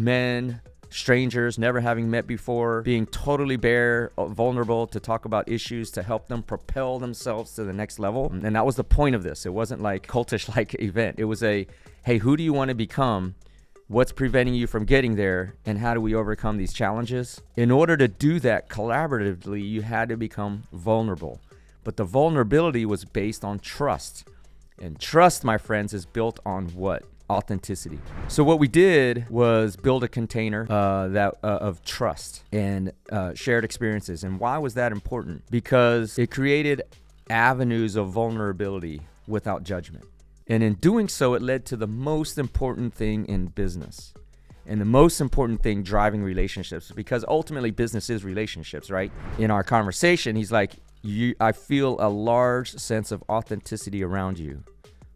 men, strangers, never having met before, being totally bare, vulnerable to talk about issues to help them propel themselves to the next level. And that was the point of this. It wasn't like cultish-like event. It was hey, who do you want to become? What's preventing you from getting there? And how do we overcome these challenges? In order to do that collaboratively, you had to become vulnerable. But the vulnerability was based on trust. And trust, my friends, is built on what? Authenticity. So what we did was build a container of trust and shared experiences. And why was that important? Because it created avenues of vulnerability without judgment. And in doing so, it led to the most important thing in business and the most important thing driving relationships, because ultimately business is relationships, right? In our conversation, he's like, I feel a large sense of authenticity around you.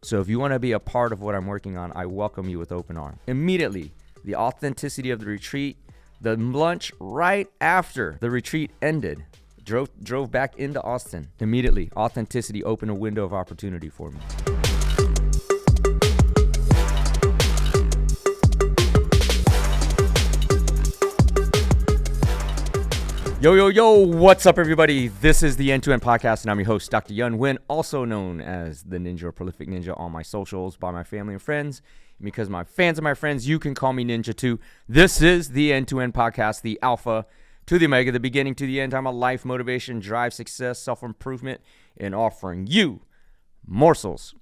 So if you want to be a part of what I'm working on, I welcome you with open arms. Immediately, the authenticity of the retreat, the lunch right after the retreat ended, drove back into Austin. Immediately, authenticity opened a window of opportunity for me. Yo, what's up, everybody? This is the End-to-End Podcast, and I'm your host, Dr. Yun Win, also known as the Ninja or Prolific Ninja on my socials by my family and friends. And because my fans are my friends, you can call me Ninja too. This is the End-to-End Podcast, the Alpha to the Omega, the beginning to the end. I'm a life, motivation, drive, success, self-improvement, and offering you morsels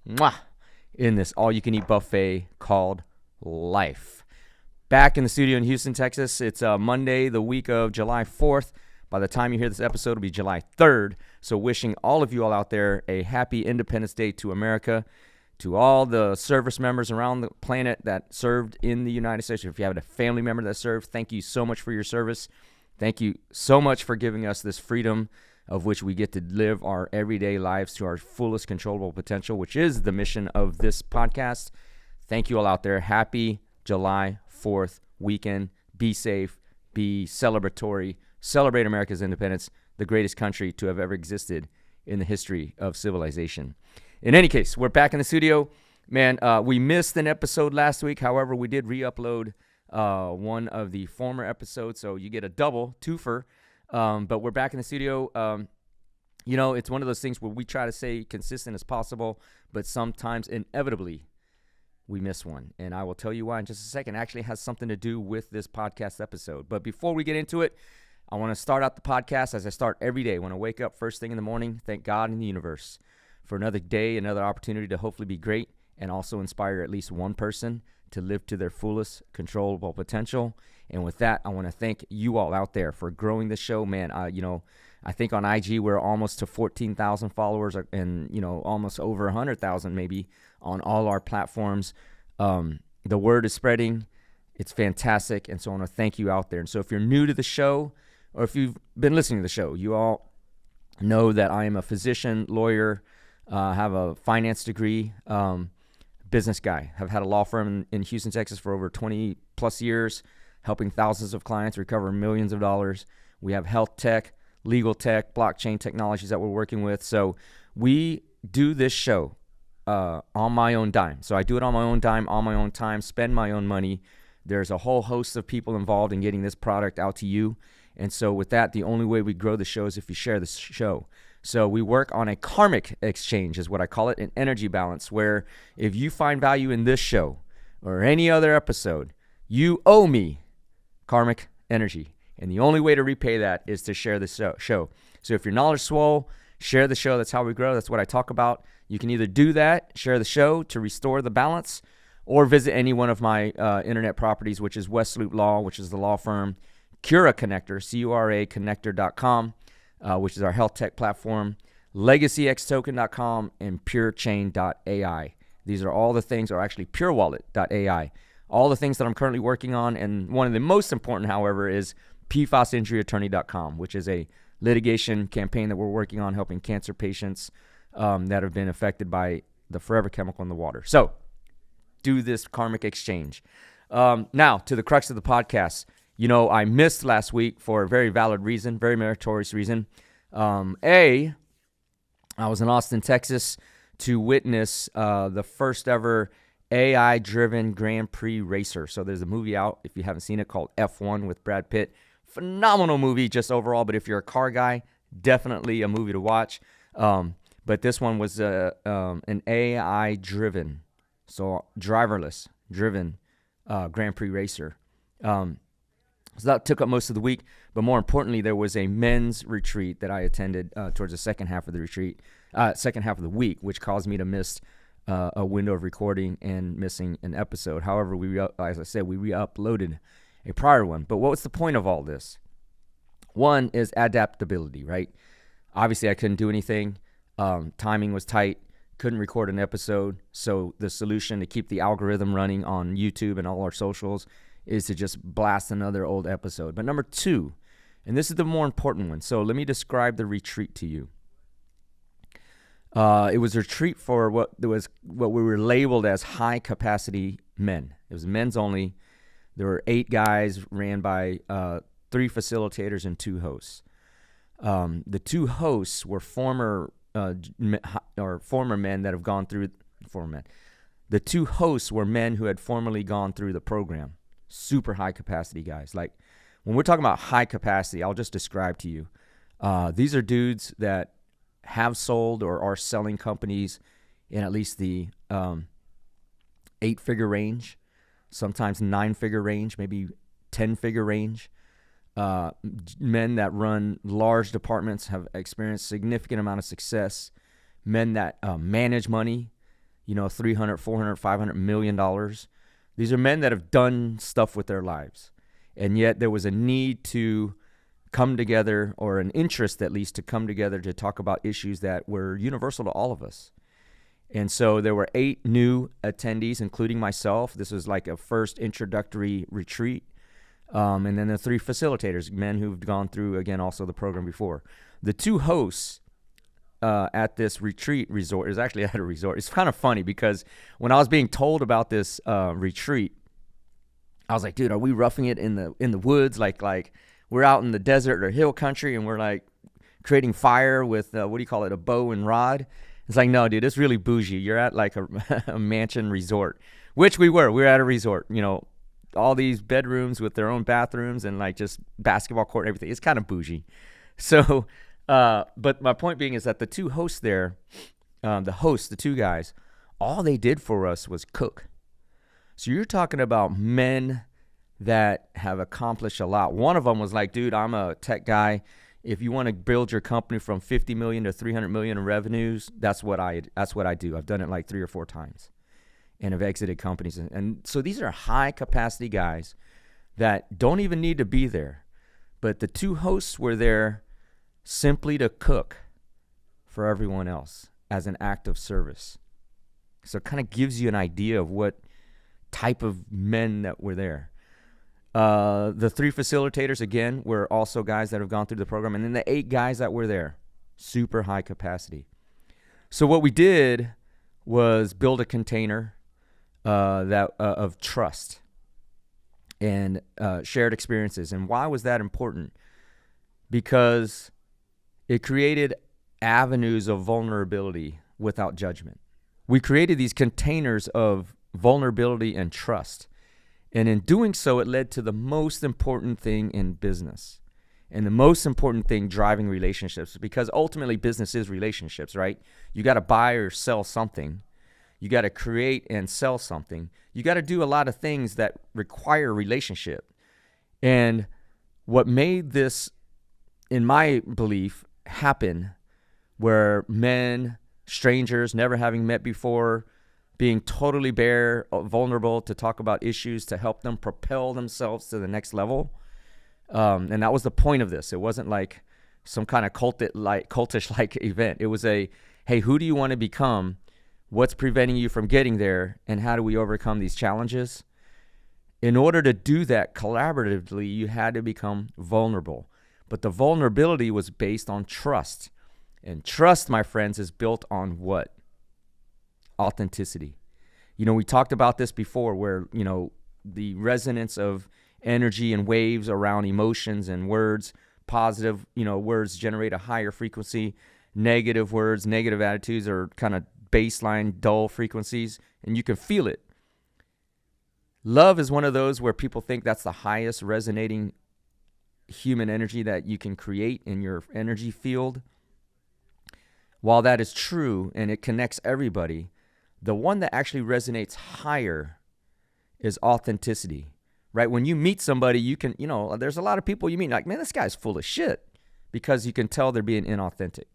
in this all-you-can-eat buffet called life. Back in the studio in Houston, Texas. It's Monday, the week of July 4th. By the time you hear this episode, it'll be July 3rd. So wishing all of you all out there a happy Independence Day to America, to all the service members around the planet that served in the United States. If you have a family member that served, thank you so much for your service. Thank you so much for giving us this freedom of which we get to live our everyday lives to our fullest controllable potential, which is the mission of this podcast. Thank you all out there. Happy July 4th weekend. Be safe, be celebratory, celebrate America's independence, the greatest country to have ever existed in the history of civilization. In any case, we're back in the studio. Man, we missed an episode last week. However, we did re-upload one of the former episodes, so you get a double, twofer. But we're back in the studio. You know, it's one of those things where we try to stay consistent as possible, but sometimes inevitably we miss one. And I will tell you why in just a second. It actually has something to do with this podcast episode. But before we get into it, I want to start out the podcast as I start every day. When I wake up first thing in the morning, thank God in the universe for another day, another opportunity to hopefully be great and also inspire at least one person to live to their fullest controllable potential. And with that, I want to thank you all out there for growing the show. Man, I think on IG we're almost to 14,000 followers and, almost over 100,000 maybe on all our platforms. The word is spreading. It's fantastic. And so I want to thank you out there. And so if you're new to the show, or if you've been listening to the show, you all know that I am a physician, lawyer, have a finance degree, business guy. Have had a law firm in Houston, Texas for over 20 plus years, helping thousands of clients recover millions of dollars. We have health tech, legal tech, blockchain technologies that we're working with. So we do this show on my own dime. So I do it on my own dime, on my own time, spend my own money. There's a whole host of people involved in getting this product out to you. And so with that, the only way we grow the show is if you share the show. So we work on a karmic exchange is what I call it, an energy balance, where if you find value in this show or any other episode, you owe me karmic energy. And the only way to repay that is to share the show. So if you're knowledge swole, share the show. That's how we grow. That's what I talk about. You can either do that, share the show to restore the balance, or visit any one of my internet properties, which is West Loop Law, which is the law firm, Cura Connector, Cura Connector.com, which is our health tech platform, LegacyXToken.com, and PureChain.ai. These are all the things, or actually PureWallet.ai. All the things that I'm currently working on. And one of the most important, however, is PFASInjuryAttorney.com, which is a litigation campaign that we're working on helping cancer patients that have been affected by the forever chemical in the water. So do this karmic exchange. Now, to the crux of the podcast. I missed last week for a very valid reason, very meritorious reason. I was in Austin, Texas to witness the first ever AI-driven Grand Prix racer. So there's a movie out, if you haven't seen it, called F1 with Brad Pitt. Phenomenal movie just overall, but if you're a car guy, definitely a movie to watch. But this one was an AI-driven, so driverless, driven Grand Prix racer. So that took up most of the week. But more importantly, there was a men's retreat that I attended towards the second half of the retreat, second half of the week, which caused me to miss a window of recording and missing an episode. However, as I said, we re-uploaded a prior one. But what's the point of all this? One is adaptability, right? Obviously, I couldn't do anything. Timing was tight. Couldn't record an episode. So the solution to keep the algorithm running on YouTube and all our socials is to just blast another old episode. But number two, and this is the more important one. So let me describe the retreat to you. It was a retreat for what we were labeled as high capacity men. It was men's only. There were 8 guys, ran by 3 facilitators and 2 hosts. The 2 hosts were former men that have gone through former men. The 2 hosts were men who had formerly gone through the program. Super high capacity guys. Like when we're talking about high capacity, I'll just describe to you. These are dudes that have sold or are selling companies in at least the 8-figure range, sometimes 9-figure range, maybe 10-figure range. Men that run large departments, have experienced significant amount of success. Men that manage money, $300, $400, $500 million. These are men that have done stuff with their lives. And yet there was a need to come together, or an interest at least to come together to talk about issues that were universal to all of us. And so there were 8 new attendees, including myself. This was like a first introductory retreat. And then the 3 facilitators, men who've gone through, again, also the program before. The 2 hosts at this resort, is actually at a resort. It's kind of funny because when I was being told about this retreat, I was like, dude, are we roughing it in the woods? Like we're out in the desert or hill country and we're like creating fire with, a bow and rod? It's like, no, dude, it's really bougie. You're at like a mansion resort, which we were. We were at a resort, all these bedrooms with their own bathrooms and like just basketball court and everything. It's kind of bougie. So, but my point being is that the 2 hosts there, the 2 guys, all they did for us was cook. So you're talking about men that have accomplished a lot. One of them was like, dude, I'm a tech guy. If you want to build your company from 50 million to 300 million in revenues, that's what I do. I've done it like 3 or 4 times and have exited companies. And so these are high capacity guys that don't even need to be there. But the 2 hosts were there simply to cook for everyone else as an act of service. So it kind of gives you an idea of what type of men that were there. The 3 facilitators, again, were also guys that have gone through the program. And then the 8 guys that were there, super high capacity. So what we did was build a container of trust and shared experiences. And why was that important? Because it created avenues of vulnerability without judgment. We created these containers of vulnerability and trust. And in doing so, it led to the most important thing in business and the most important thing driving relationships, because ultimately business is relationships, right? You got to buy or sell something. You got to create and sell something. You got to do a lot of things that require relationship. And what made this, in my belief, happen, where men, strangers, never having met before, being totally bare, vulnerable to talk about issues to help them propel themselves to the next level. And that was the point of this. It wasn't like some kind of cultish-like event. It was a, hey, who do you want to become? What's preventing you from getting there? And how do we overcome these challenges? In order to do that collaboratively, you had to become vulnerable. But the vulnerability was based on trust. And trust, my friends, is built on what? Authenticity. We talked about this before, where, the resonance of energy and waves around emotions and words, positive, words generate a higher frequency. Negative words, negative attitudes are kind of baseline, dull frequencies, and you can feel it. Love is one of those where people think that's the highest resonating human energy that you can create in your energy field. While that is true and it connects everybody, the one that actually resonates higher is authenticity, right? When you meet somebody, you can, there's a lot of people you meet like, man, this guy's full of shit, because you can tell they're being inauthentic.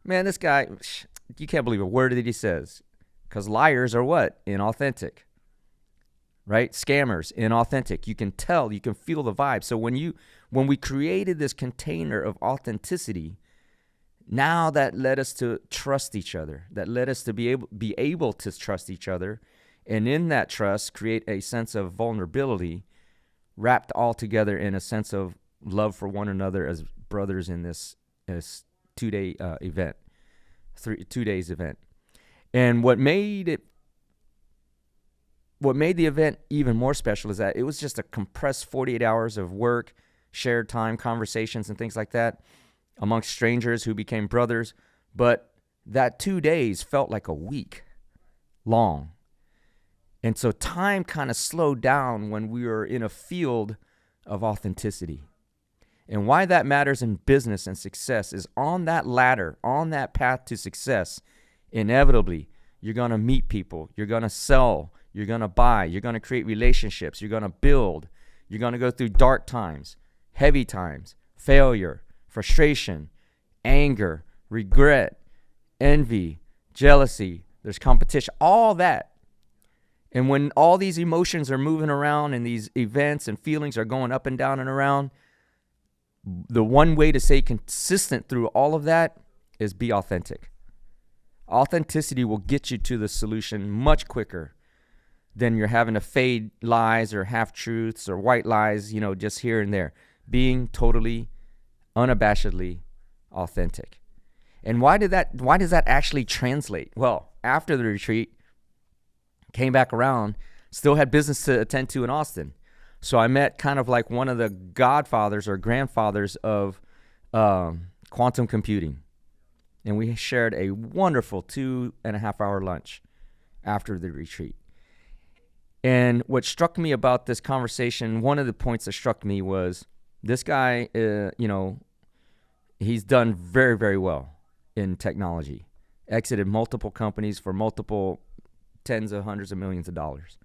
Man, this guy, you can't believe a word that he says, because liars are what? Inauthentic, right? Scammers, inauthentic. You can tell, you can feel the vibe. So when we created this container of authenticity, now that led us to trust each other. That led us to be able to trust each other. And in that trust, create a sense of vulnerability wrapped all together in a sense of love for one another as brothers in this 2-day event, 2 days event. And what made the event even more special is that it was just a compressed 48 hours of work, shared time, conversations, and things like that amongst strangers who became brothers. But that 2 days felt like a week long. And so time kind of slowed down when we were in a field of authenticity. And why that matters in business and success is on that ladder, on that path to success, inevitably, you're going to meet people, you're going to sell, you're going to buy, you're going to create relationships, you're going to build, you're going to go through dark times, heavy times, failure, frustration, anger, regret, envy, jealousy, there's competition, all that. And when all these emotions are moving around and these events and feelings are going up and down and around, the one way to stay consistent through all of that is be authentic. Authenticity will get you to the solution much quicker than you're having to fade lies or half-truths or white lies, just here and there. Being totally, unabashedly authentic. And why does that actually translate? Well, after the retreat, came back around, still had business to attend to in Austin. So I met kind of like one of the godfathers or grandfathers of quantum computing. And we shared a wonderful 2.5-hour lunch after the retreat. And what struck me about this conversation, one of the points that struck me was this guy, he's done very, very well in technology. Exited multiple companies for multiple tens of hundreds of millions of dollars.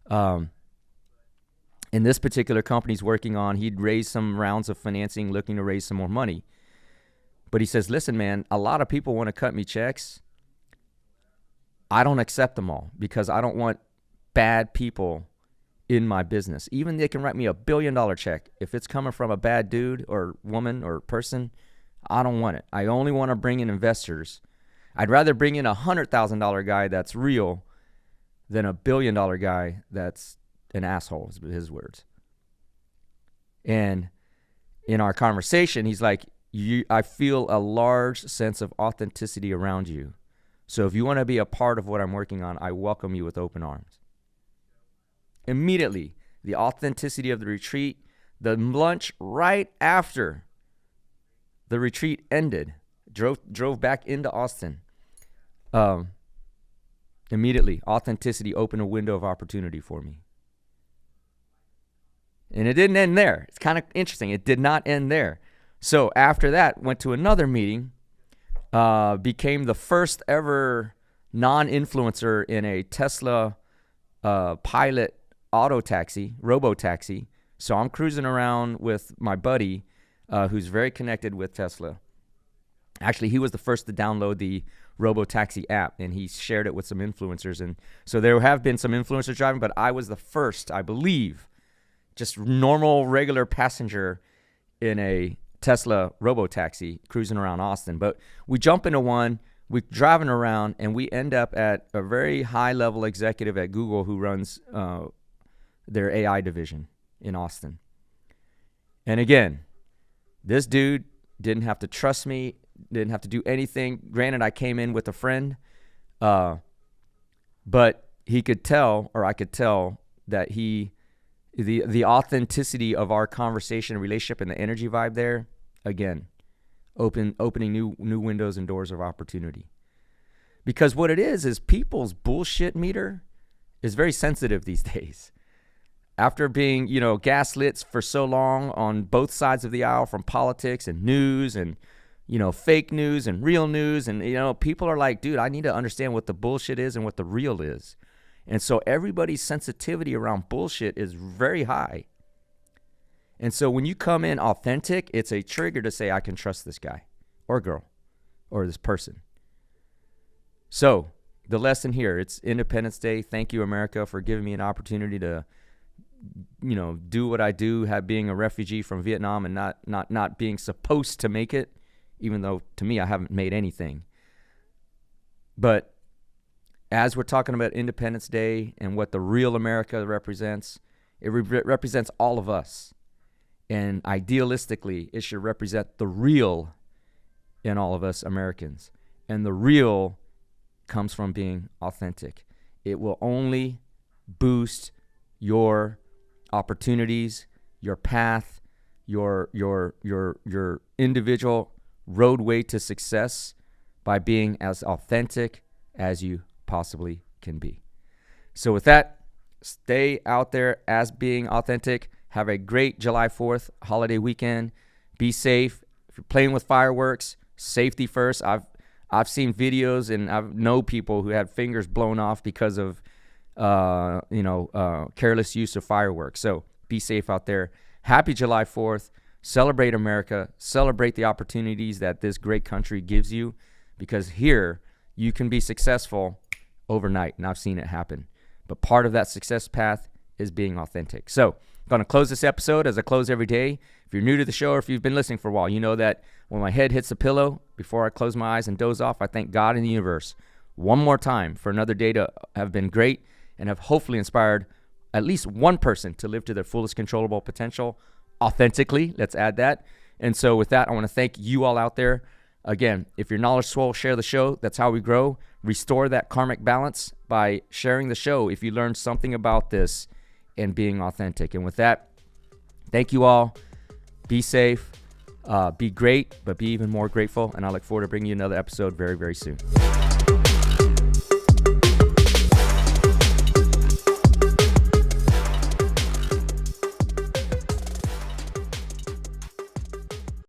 In this particular company he's working on, he'd raised some rounds of financing, looking to raise some more money. But he says, listen, man, a lot of people want to cut me checks. I don't accept them all because I don't want bad people in my business. Even they can write me $1 billion check. If it's coming from a bad dude or woman or person, I don't want it. I only want to bring in investors. I'd rather bring in $100,000 guy that's real than $1 billion guy that's an asshole, is his words. And in our conversation, he's like, I feel a large sense of authenticity around you. So if you want to be a part of what I'm working on, I welcome you with open arms. Immediately, the authenticity of the retreat, the lunch right after the retreat ended, drove back into Austin. Immediately, authenticity opened a window of opportunity for me. And it didn't end there. It's kind of interesting. It did not end there. So after that, went to another meeting, became the first ever non-influencer in a Tesla pilot auto taxi, Robotaxi. So I'm cruising around with my buddy who's very connected with Tesla. Actually, he was the first to download the Robotaxi app, and he shared it with some influencers. And so there have been some influencers driving, but I was the first, I believe, just normal, regular passenger in a Tesla Robotaxi cruising around Austin. But we jump into one, we're driving around, and we end up at a very high-level executive at Google who runs their AI division in Austin. And again, this dude didn't have to trust me, didn't have to do anything. Granted, I came in with a friend, but he could tell, or I could tell, that the authenticity of our conversation and relationship and the energy vibe there, again, opening new windows and doors of opportunity. Because what it is people's bullshit meter is very sensitive these days. After being, gaslit for so long on both sides of the aisle, from politics and news and, fake news and real news. And, people are like, dude, I need to understand what the bullshit is and what the real is. And so everybody's sensitivity around bullshit is very high. And so when you come in authentic, it's a trigger to say, I can trust this guy or girl or this person. So the lesson here, it's Independence Day. Thank you, America, for giving me an opportunity to do what I do, being a refugee from Vietnam and not being supposed to make it, even though to me I haven't made anything. But as we're talking about Independence Day and what the real America represents, it represents all of us. And idealistically, it should represent the real in all of us Americans. And the real comes from being authentic. It will only boost your opportunities, your path, your individual roadway to success by being as authentic as you possibly can be. So with that, stay out there as being authentic. Have a great July 4th holiday weekend. Be safe. If you're playing with fireworks, safety first. I've seen videos and I know people who had fingers blown off because of careless use of fireworks. So be safe out there. Happy July 4th. Celebrate America. Celebrate the opportunities that this great country gives you, because here you can be successful overnight, and I've seen it happen. But part of that success path is being authentic. So I'm going to close this episode as I close every day. If you're new to the show or if you've been listening for a while, you know that when my head hits the pillow, before I close my eyes and doze off, I thank God and the universe one more time for another day to have been great and have hopefully inspired at least one person to live to their fullest controllable potential authentically. Let's add that. And so with that, I want to thank you all out there. Again, if you're knowledgeable, share the show. That's how we grow. Restore that karmic balance by sharing the show if you learned something about this and being authentic. And with that, thank you all. Be safe, be great, but be even more grateful. And I look forward to bringing you another episode very, very soon.